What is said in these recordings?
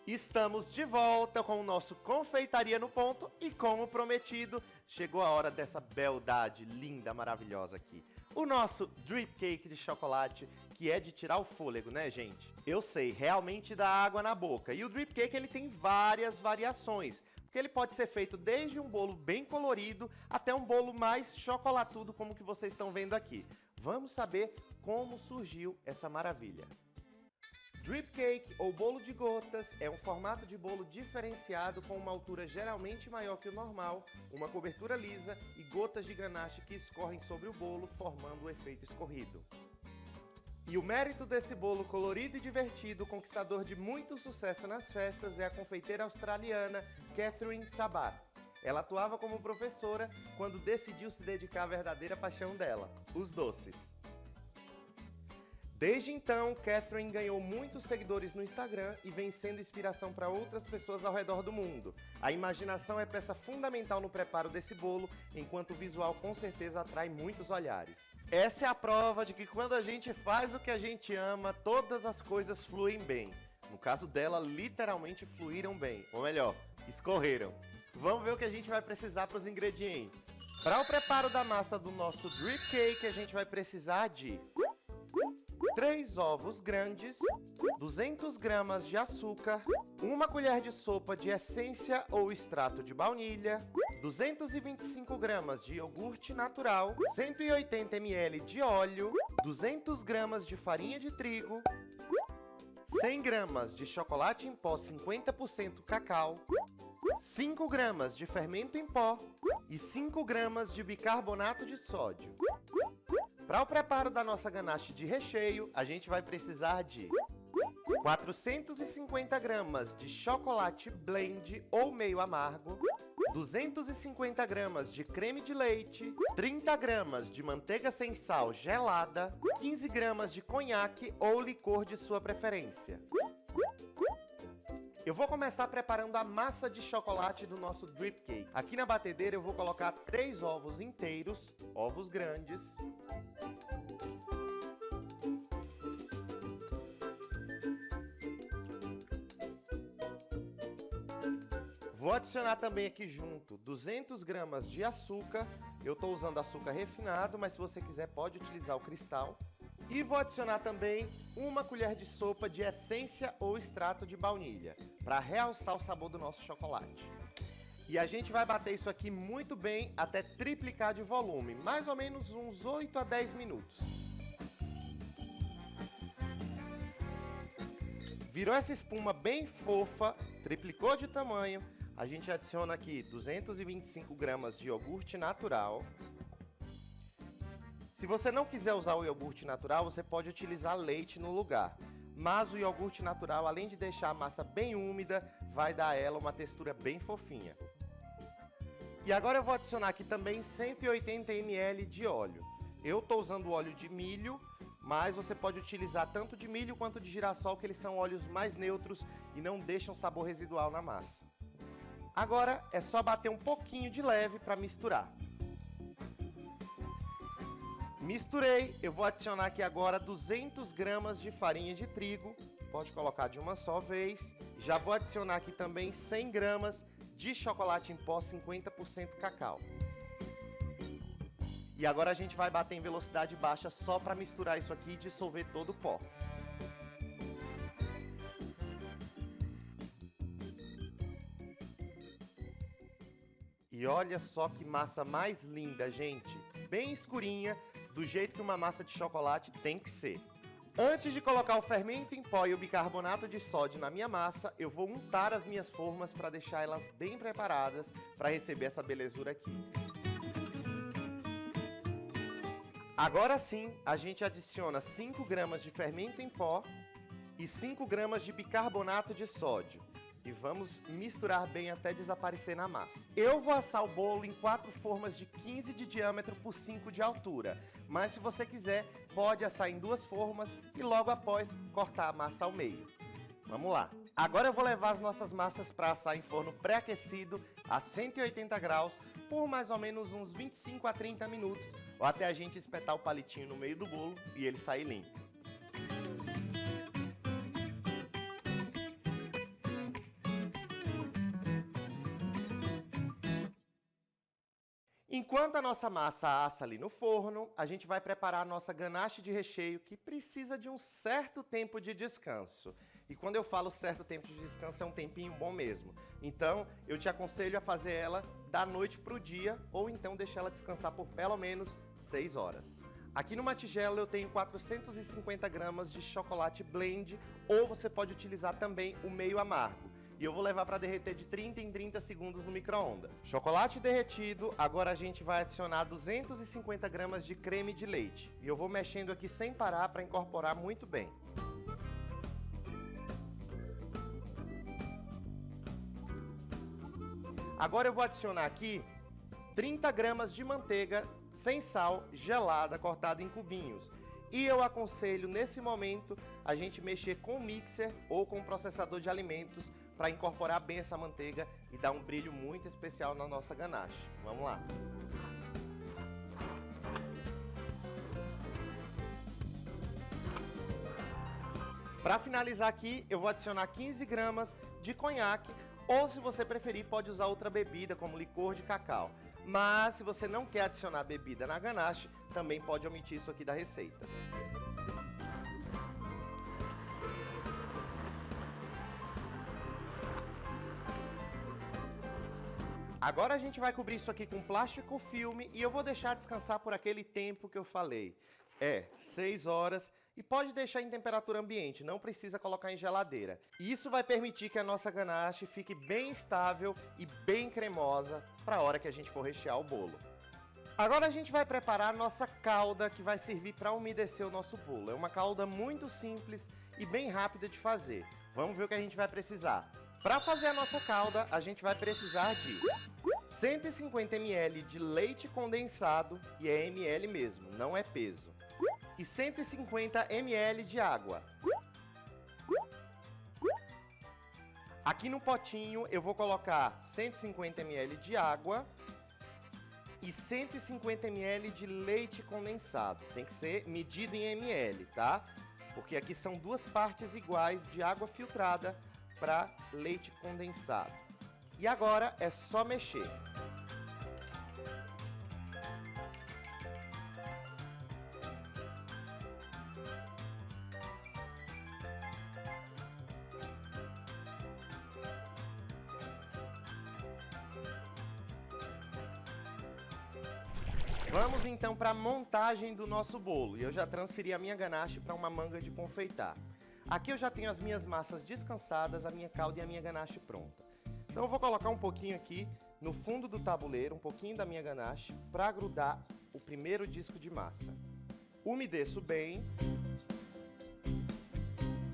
Estamos de volta com o nosso Confeitaria no Ponto e, como prometido, chegou a hora dessa beldade linda, maravilhosa aqui. O nosso Drip Cake de chocolate, que é de tirar o fôlego, né, gente? Eu sei, realmente dá água na boca. E o Drip Cake, ele tem várias variações, porque ele pode ser feito desde um bolo bem colorido até um bolo mais chocolatudo, como o que vocês estão vendo aqui. Vamos saber como surgiu essa maravilha. Drip Cake, ou bolo de gotas, é um formato de bolo diferenciado com uma altura geralmente maior que o normal, uma cobertura lisa e gotas de ganache que escorrem sobre o bolo, formando o efeito escorrido. E o mérito desse bolo colorido e divertido, conquistador de muito sucesso nas festas, é a confeiteira australiana Catherine Sabat. Ela atuava como professora quando decidiu se dedicar à verdadeira paixão dela, os doces. Desde então, Catherine ganhou muitos seguidores no Instagram e vem sendo inspiração para outras pessoas ao redor do mundo. A imaginação é peça fundamental no preparo desse bolo, enquanto o visual com certeza atrai muitos olhares. Essa é a prova de que quando a gente faz o que a gente ama, todas as coisas fluem bem. No caso dela, literalmente fluíram bem, ou melhor, escorreram. Vamos ver o que a gente vai precisar para os ingredientes. Para o preparo da massa do nosso Drip Cake, a gente vai precisar de 3 ovos grandes, 200 gramas de açúcar, 1 colher de sopa de essência ou extrato de baunilha, 225 gramas de iogurte natural, 180 ml de óleo, 200 gramas de farinha de trigo, 100 gramas de chocolate em pó 50% cacau, 5 gramas de fermento em pó e 5 gramas de bicarbonato de sódio. Para o preparo da nossa ganache de recheio, a gente vai precisar de 450 gramas de chocolate blend ou meio amargo, 250 gramas de creme de leite, 30 gramas de manteiga sem sal gelada, 15 gramas de conhaque ou licor de sua preferência. Eu vou começar preparando a massa de chocolate do nosso Drip Cake. Aqui na batedeira eu vou colocar 3 ovos inteiros, ovos grandes. Vou adicionar também aqui junto 200 gramas de açúcar. Eu estou usando açúcar refinado, mas se você quiser pode utilizar o cristal. E vou adicionar também 1 colher de sopa de essência ou extrato de baunilha, para realçar o sabor do nosso chocolate. E a gente vai bater isso aqui muito bem até triplicar de volume, mais ou menos uns 8 a 10 minutos. Virou essa espuma bem fofa, triplicou de tamanho, a gente adiciona aqui 225 gramas de iogurte natural. Se você não quiser usar o iogurte natural, você pode utilizar leite no lugar. Mas o iogurte natural, além de deixar a massa bem úmida, vai dar a ela uma textura bem fofinha. E agora eu vou adicionar aqui também 180 ml de óleo. Eu estou usando óleo de milho, mas você pode utilizar tanto de milho quanto de girassol, que eles são óleos mais neutros e não deixam sabor residual na massa. Agora é só bater um pouquinho de leve para misturar. Misturei, eu vou adicionar aqui agora 200 gramas de farinha de trigo, pode colocar de uma só vez. Já vou adicionar aqui também 100 gramas de chocolate em pó 50% cacau. E agora a gente vai bater em velocidade baixa só para misturar isso aqui e dissolver todo o pó. E olha só que massa mais linda, gente! Bem escurinha, do jeito que uma massa de chocolate tem que ser. Antes de colocar o fermento em pó e o bicarbonato de sódio na minha massa, eu vou untar as minhas formas para deixar elas bem preparadas para receber essa belezura aqui. Agora sim, a gente adiciona 5 gramas de fermento em pó e 5 gramas de bicarbonato de sódio. E vamos misturar bem até desaparecer na massa. Eu vou assar o bolo em 4 formas de 15 de diâmetro por 5 de altura. Mas se você quiser, pode assar em 2 formas e logo após cortar a massa ao meio. Vamos lá. Agora eu vou levar as nossas massas para assar em forno pré-aquecido a 180 graus por mais ou menos uns 25 a 30 minutos, ou até a gente espetar o palitinho no meio do bolo e ele sair limpo. Enquanto a nossa massa assa ali no forno, a gente vai preparar a nossa ganache de recheio, que precisa de um certo tempo de descanso. E quando eu falo certo tempo de descanso, é um tempinho bom mesmo. Então, eu te aconselho a fazer ela da noite para o dia, ou então deixar ela descansar por pelo menos 6 horas. Aqui numa tigela eu tenho 450 gramas de chocolate blend, ou você pode utilizar também o meio amargo. E eu vou levar para derreter de 30 em 30 segundos no micro-ondas. Chocolate derretido, agora a gente vai adicionar 250 gramas de creme de leite. E eu vou mexendo aqui sem parar para incorporar muito bem. Agora eu vou adicionar aqui 30 gramas de manteiga sem sal, gelada, cortada em cubinhos. E eu aconselho, nesse momento, a gente mexer com o mixer ou com o processador de alimentos para incorporar bem essa manteiga e dar um brilho muito especial na nossa ganache. Vamos lá! Para finalizar aqui, eu vou adicionar 15 gramas de conhaque, ou se você preferir, pode usar outra bebida, como licor de cacau. Mas se você não quer adicionar bebida na ganache, também pode omitir isso aqui da receita. Agora a gente vai cobrir isso aqui com plástico filme e eu vou deixar descansar por aquele tempo que eu falei. 6 horas, e pode deixar em temperatura ambiente, não precisa colocar em geladeira. E isso vai permitir que a nossa ganache fique bem estável e bem cremosa para a hora que a gente for rechear o bolo. Agora a gente vai preparar a nossa calda, que vai servir para umedecer o nosso bolo. É uma calda muito simples e bem rápida de fazer. Vamos ver o que a gente vai precisar. Para fazer a nossa calda, a gente vai precisar de 150 ml de leite condensado, e é ml mesmo, não é peso. E 150 ml de água. Aqui no potinho eu vou colocar 150 ml de água e 150 ml de leite condensado. Tem que ser medido em ml, tá? Porque aqui são duas partes iguais de água filtrada para leite condensado. E agora é só mexer. Vamos então para a montagem do nosso bolo. E eu já transferi a minha ganache para uma manga de confeitar. Aqui eu já tenho as minhas massas descansadas, a minha calda e a minha ganache pronta. Então eu vou colocar um pouquinho aqui no fundo do tabuleiro, um pouquinho da minha ganache, para grudar o primeiro disco de massa. Umedeço bem.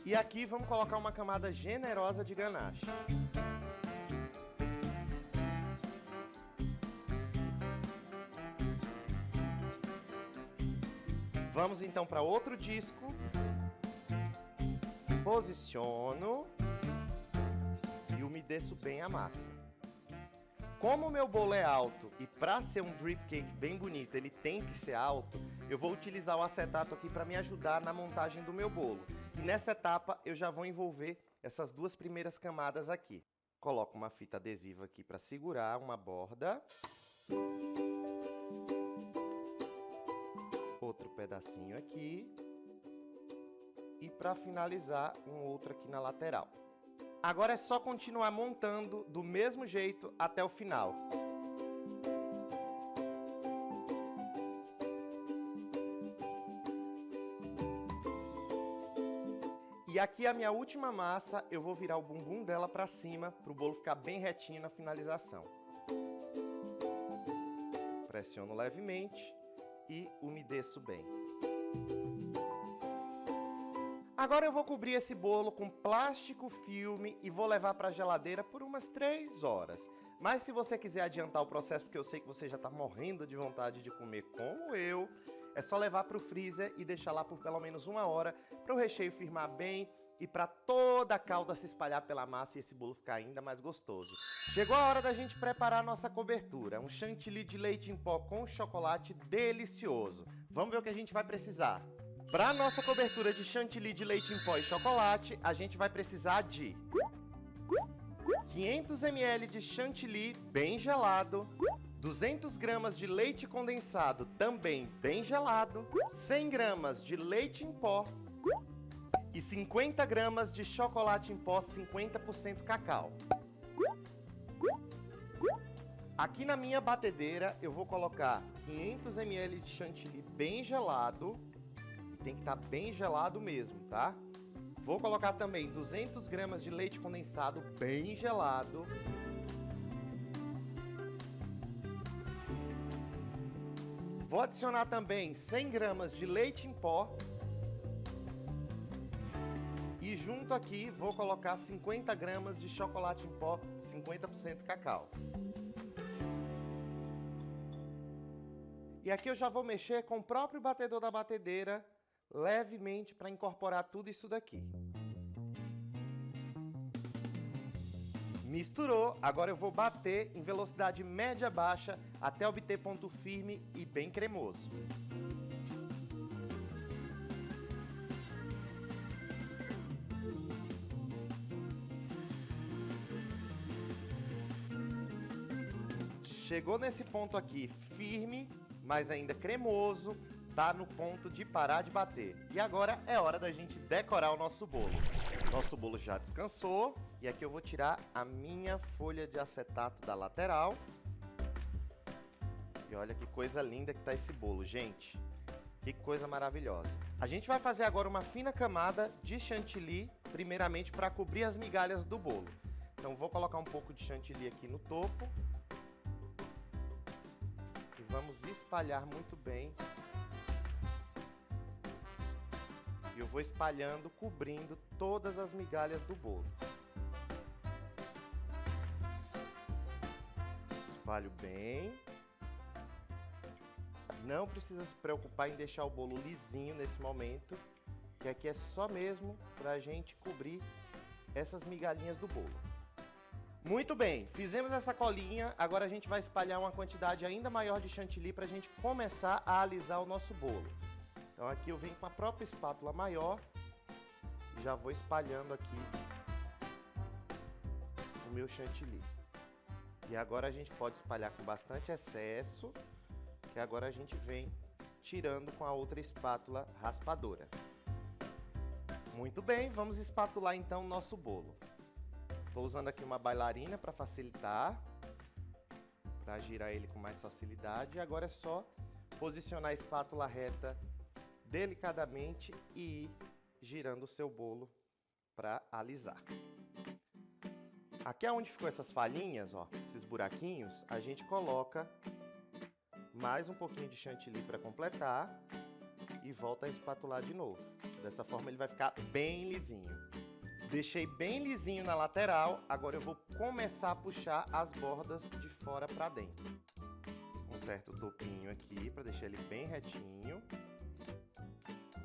E aqui vamos colocar uma camada generosa de ganache. Vamos então para outro disco. Posiciono e umedeço bem a massa. Como o meu bolo é alto e para ser um drip cake bem bonito ele tem que ser alto, eu vou utilizar o acetato aqui para me ajudar na montagem do meu bolo. E nessa etapa eu já vou envolver essas duas primeiras camadas aqui. Coloco uma fita adesiva aqui para segurar uma borda. Outro pedacinho aqui. E para finalizar, um outro aqui na lateral. Agora é só continuar montando do mesmo jeito até o final. E aqui a minha última massa, eu vou virar o bumbum dela para cima, para o bolo ficar bem retinho na finalização. Pressiono levemente e umedeço bem. Agora eu vou cobrir esse bolo com plástico filme e vou levar para a geladeira por umas 3 horas. Mas se você quiser adiantar o processo, porque eu sei que você já está morrendo de vontade de comer como eu, é só levar para o freezer e deixar lá por pelo menos 1 hora para o recheio firmar bem e para toda a calda se espalhar pela massa e esse bolo ficar ainda mais gostoso. Chegou a hora da gente preparar a nossa cobertura, um chantilly de leite em pó com chocolate delicioso. Vamos ver o que a gente vai precisar. Para a nossa cobertura de chantilly de leite em pó e chocolate, a gente vai precisar de 500 ml de chantilly bem gelado, 200 gramas de leite condensado, também bem gelado, 100 gramas de leite em pó e 50 gramas de chocolate em pó 50% cacau. Aqui na minha batedeira eu vou colocar 500 ml de chantilly bem gelado, e tem que estar bem gelado mesmo, tá? Vou colocar também 200 gramas de leite condensado bem gelado. Vou adicionar também 100 gramas de leite em pó. E junto aqui vou colocar 50 gramas de chocolate em pó 50% cacau. E aqui eu já vou mexer com o próprio batedor da batedeira, levemente, para incorporar tudo isso daqui. Misturou, agora eu vou bater em velocidade média-baixa até obter ponto firme e bem cremoso. Chegou nesse ponto aqui firme, mas ainda cremoso, tá no ponto de parar de bater. E agora é hora da gente decorar o nosso bolo. Nosso bolo já descansou e aqui eu vou tirar a minha folha de acetato da lateral. E olha que coisa linda que tá esse bolo, gente. Que coisa maravilhosa. A gente vai fazer agora uma fina camada de chantilly, primeiramente para cobrir as migalhas do bolo. Então vou colocar um pouco de chantilly aqui no topo. Vamos espalhar muito bem. E eu vou espalhando, cobrindo todas as migalhas do bolo. Espalho bem. Não precisa se preocupar em deixar o bolo lisinho nesse momento, que aqui é só mesmo para a gente cobrir essas migalhinhas do bolo. Muito bem, fizemos essa colinha, agora a gente vai espalhar uma quantidade ainda maior de chantilly para a gente começar a alisar o nosso bolo. Então aqui eu venho com a própria espátula maior e já vou espalhando aqui o meu chantilly. E agora a gente pode espalhar com bastante excesso, que agora a gente vem tirando com a outra espátula raspadora. Muito bem, vamos espatular então o nosso bolo. Estou usando aqui uma bailarina para facilitar, para girar ele com mais facilidade. E agora é só posicionar a espátula reta delicadamente e ir girando o seu bolo para alisar. Aqui onde ficou essas falhinhas, ó, esses buraquinhos, a gente coloca mais um pouquinho de chantilly para completar e volta a espatular de novo. Dessa forma ele vai ficar bem lisinho. Deixei bem lisinho na lateral, agora eu vou começar a puxar as bordas de fora para dentro. Conserto o topinho aqui para deixar ele bem retinho.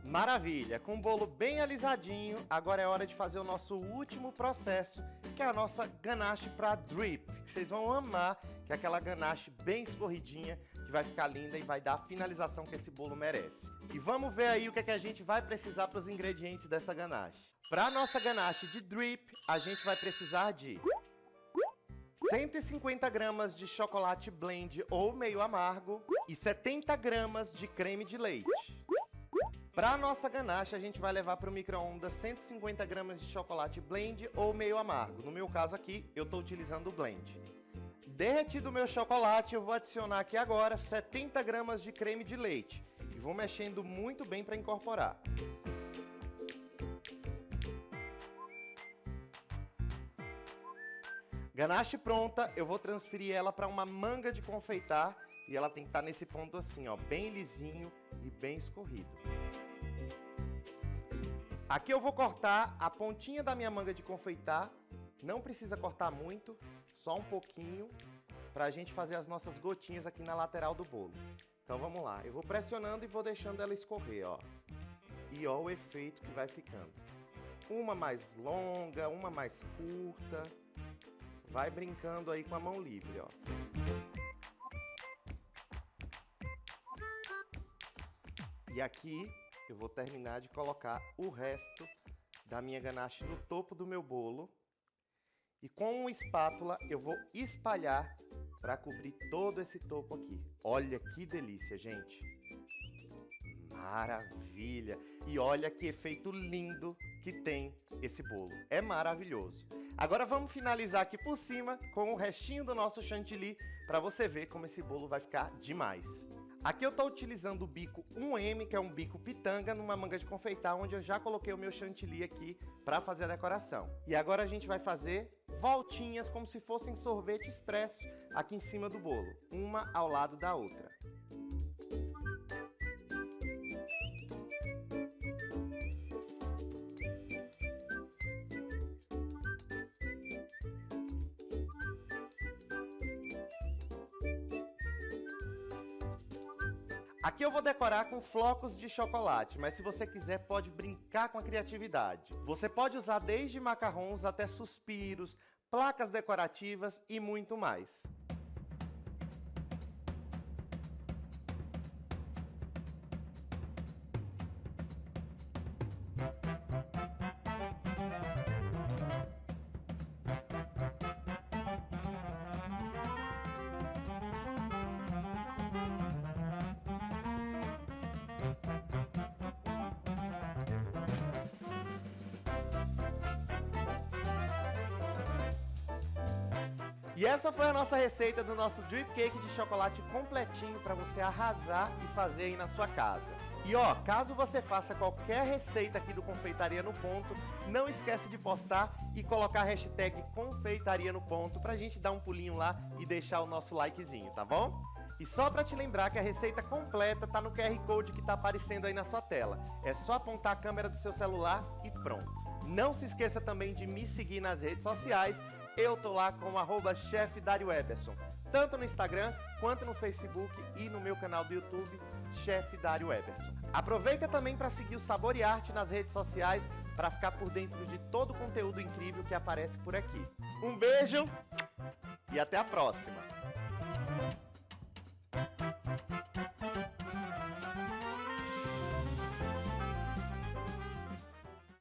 Maravilha! Com o bolo bem alisadinho, agora é hora de fazer o nosso último processo, que é a nossa ganache para drip. Vocês vão amar, que é aquela ganache bem escorridinha, que vai ficar linda e vai dar a finalização que esse bolo merece. E vamos ver aí o que é que a gente vai precisar para os ingredientes dessa ganache. Para a nossa ganache de drip, a gente vai precisar de 150 gramas de chocolate blend ou meio amargo e 70 gramas de creme de leite. Para a nossa ganache, a gente vai levar para o micro-ondas 150 gramas de chocolate blend ou meio amargo. No meu caso aqui, eu estou utilizando o blend. Derretido o meu chocolate, eu vou adicionar aqui agora 70 gramas de creme de leite. E vou mexendo muito bem para incorporar. Ganache pronta, eu vou transferir ela para uma manga de confeitar e ela tem que estar nesse ponto assim, ó, bem lisinho e bem escorrido. Aqui eu vou cortar a pontinha da minha manga de confeitar, não precisa cortar muito, só um pouquinho, para a gente fazer as nossas gotinhas aqui na lateral do bolo. Então vamos lá, eu vou pressionando e vou deixando ela escorrer, ó. E ó o efeito que vai ficando. Uma mais longa, uma mais curta. Vai brincando aí com a mão livre, ó. E aqui eu vou terminar de colocar o resto da minha ganache no topo do meu bolo. E com uma espátula eu vou espalhar para cobrir todo esse topo aqui. Olha que delícia, gente. Maravilha! E olha que efeito lindo que tem esse bolo. É maravilhoso. Agora vamos finalizar aqui por cima com o restinho do nosso chantilly para você ver como esse bolo vai ficar demais. Aqui eu estou utilizando o bico 1M, que é um bico pitanga, numa manga de confeitar, onde eu já coloquei o meu chantilly aqui para fazer a decoração. E agora a gente vai fazer voltinhas como se fossem sorvete expresso aqui em cima do bolo, uma ao lado da outra. Aqui eu vou decorar com flocos de chocolate, mas se você quiser pode brincar com a criatividade. Você pode usar desde macarrons até suspiros, placas decorativas e muito mais. E essa foi a nossa receita do nosso drip cake de chocolate completinho para você arrasar e fazer aí na sua casa. E ó, caso você faça qualquer receita aqui do Confeitaria no Ponto, não esquece de postar e colocar a hashtag Confeitaria no Ponto pra gente dar um pulinho lá e deixar o nosso likezinho, tá bom? E só para te lembrar que a receita completa tá no QR Code que tá aparecendo aí na sua tela. É só apontar a câmera do seu celular e pronto. Não se esqueça também de me seguir nas redes sociais. Eu tô lá com @Chef Dario Eberson, tanto no Instagram quanto no Facebook e no meu canal do YouTube, Chef Dario Eberson. Aproveita também para seguir o Sabor e Arte nas redes sociais para ficar por dentro de todo o conteúdo incrível que aparece por aqui. Um beijo e até a próxima!